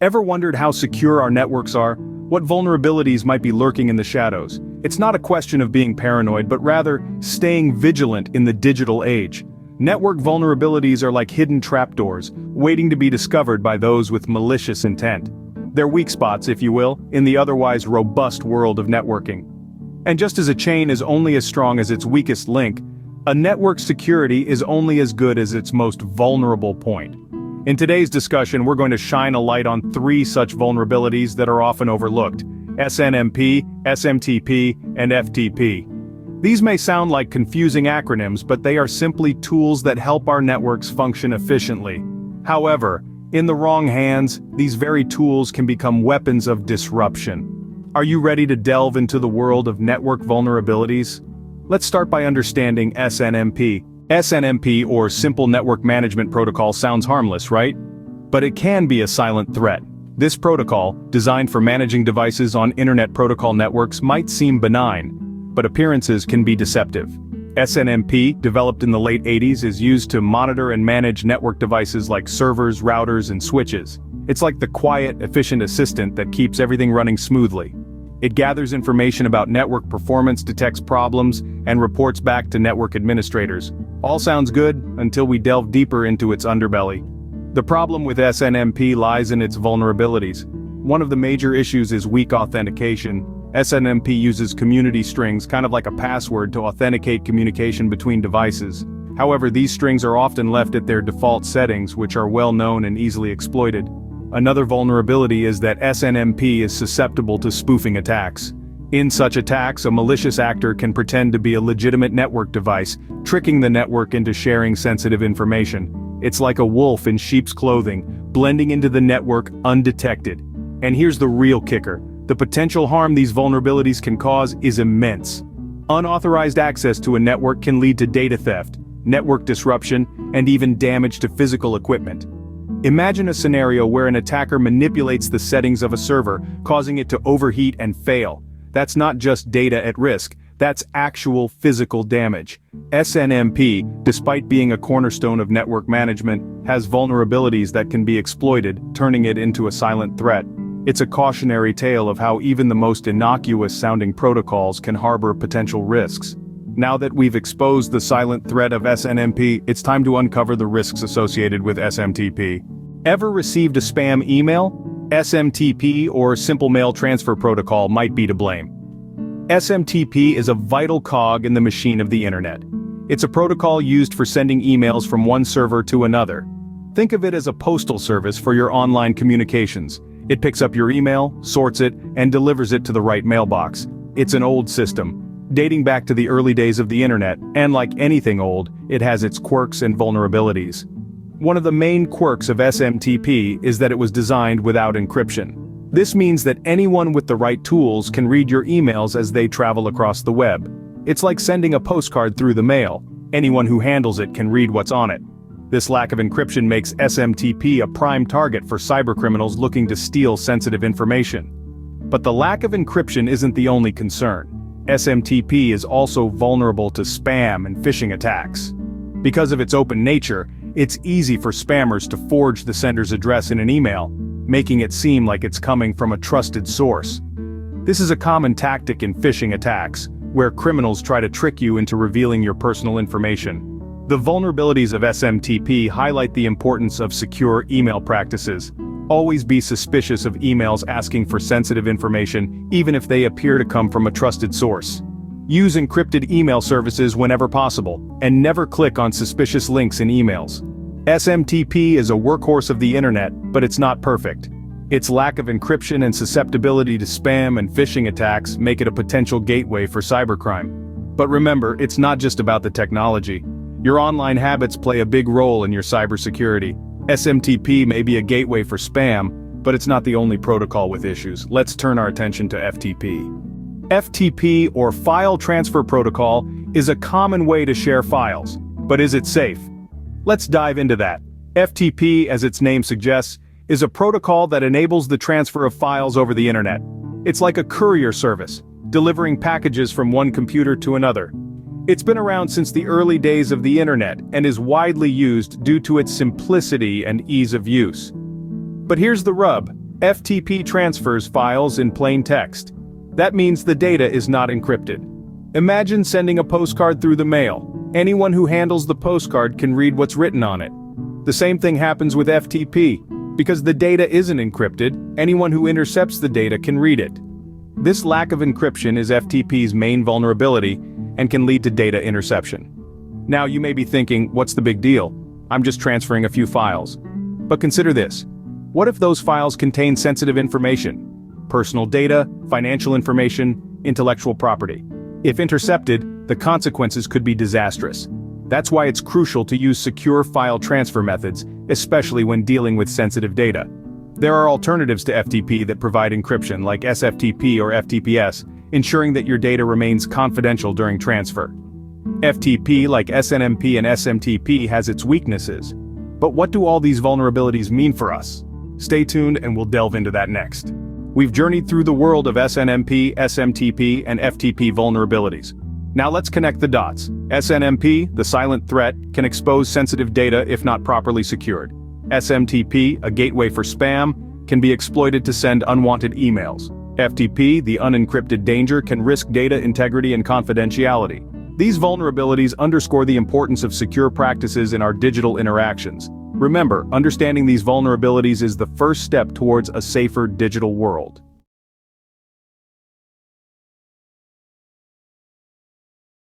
Ever wondered how secure our networks are? What vulnerabilities might be lurking in the shadows? It's not a question of being paranoid, but rather staying vigilant in the digital age. Network vulnerabilities are like hidden trapdoors, waiting to be discovered by those with malicious intent. They're weak spots, if you will, in the otherwise robust world of networking. And just as a chain is only as strong as its weakest link, a network's security is only as good as its most vulnerable point. In today's discussion, we're going to shine a light on 3 such vulnerabilities that are often overlooked: SNMP, SMTP, and FTP. These may sound like confusing acronyms, but they are simply tools that help our networks function efficiently. However, in the wrong hands, these very tools can become weapons of disruption. Are you ready to delve into the world of network vulnerabilities? Let's start by understanding SNMP. SNMP, or Simple Network Management Protocol, sounds harmless, right? But it can be a silent threat. This protocol, designed for managing devices on Internet Protocol networks, might seem benign, but appearances can be deceptive. SNMP, developed in the late 80s, is used to monitor and manage network devices like servers, routers, and switches. It's like the quiet, efficient assistant that keeps everything running smoothly. It gathers information about network performance, detects problems, and reports back to network administrators. All sounds good until we delve deeper into its underbelly. The problem with SNMP lies in its vulnerabilities. One of the major issues is weak authentication. SNMP uses community strings, kind of like a password, to authenticate communication between devices. However, these strings are often left at their default settings, which are well known and easily exploited. Another vulnerability is that SNMP is susceptible to spoofing attacks. In such attacks, a malicious actor can pretend to be a legitimate network device, tricking the network into sharing sensitive information. It's like a wolf in sheep's clothing, blending into the network undetected. And here's the real kicker: the potential harm these vulnerabilities can cause is immense. Unauthorized access to a network can lead to data theft, network disruption, and even damage to physical equipment. Imagine a scenario where an attacker manipulates the settings of a server, causing it to overheat and fail. That's not just data at risk, that's actual physical damage. SNMP, despite being a cornerstone of network management, has vulnerabilities that can be exploited, turning it into a silent threat. It's a cautionary tale of how even the most innocuous-sounding protocols can harbor potential risks. Now that we've exposed the silent threat of SNMP, it's time to uncover the risks associated with SMTP. Ever received a spam email? SMTP, or Simple Mail Transfer Protocol, might be to blame. SMTP is a vital cog in the machine of the internet. It's a protocol used for sending emails from one server to another. Think of it as a postal service for your online communications. It picks up your email, sorts it, and delivers it to the right mailbox. It's an old system, dating back to the early days of the internet, and like anything old, it has its quirks and vulnerabilities. One of the main quirks of SMTP is that it was designed without encryption. This means that anyone with the right tools can read your emails as they travel across the web. It's like sending a postcard through the mail. Anyone who handles it can read what's on it. This lack of encryption makes SMTP a prime target for cybercriminals looking to steal sensitive information. But the lack of encryption isn't the only concern. SMTP is also vulnerable to spam and phishing attacks. Because of its open nature, it's easy for spammers to forge the sender's address in an email, making it seem like it's coming from a trusted source. This is a common tactic in phishing attacks, where criminals try to trick you into revealing your personal information. The vulnerabilities of SMTP highlight the importance of secure email practices. Always be suspicious of emails asking for sensitive information, even if they appear to come from a trusted source. Use encrypted email services whenever possible, and never click on suspicious links in emails. SMTP is a workhorse of the internet, but it's not perfect. Its lack of encryption and susceptibility to spam and phishing attacks make it a potential gateway for cybercrime. But remember, it's not just about the technology. Your online habits play a big role in your cybersecurity. SMTP may be a gateway for spam, but it's not the only protocol with issues. Let's turn our attention to FTP. FTP, or File Transfer Protocol, is a common way to share files. But is it safe? Let's dive into that. FTP, as its name suggests, is a protocol that enables the transfer of files over the internet. It's like a courier service, delivering packages from one computer to another. It's been around since the early days of the internet and is widely used due to its simplicity and ease of use. But here's the rub: FTP transfers files in plain text. That means the data is not encrypted. Imagine sending a postcard through the mail. Anyone who handles the postcard can read what's written on it. The same thing happens with FTP. Because the data isn't encrypted, anyone who intercepts the data can read it. This lack of encryption is FTP's main vulnerability and can lead to data interception. Now you may be thinking, what's the big deal? I'm just transferring a few files. But consider this. What if those files contain sensitive information? Personal data, financial information, intellectual property. If intercepted, the consequences could be disastrous. That's why it's crucial to use secure file transfer methods, especially when dealing with sensitive data. There are alternatives to FTP that provide encryption like SFTP or FTPS, ensuring that your data remains confidential during transfer. FTP like SNMP and SMTP has its weaknesses. But what do all these vulnerabilities mean for us? Stay tuned and we'll delve into that next. We've journeyed through the world of SNMP, SMTP, and FTP vulnerabilities. Now let's connect the dots. SNMP, the silent threat, can expose sensitive data if not properly secured. SMTP, a gateway for spam, can be exploited to send unwanted emails. FTP, the unencrypted danger, can risk data integrity and confidentiality. These vulnerabilities underscore the importance of secure practices in our digital interactions. Remember, understanding these vulnerabilities is the first step towards a safer digital world.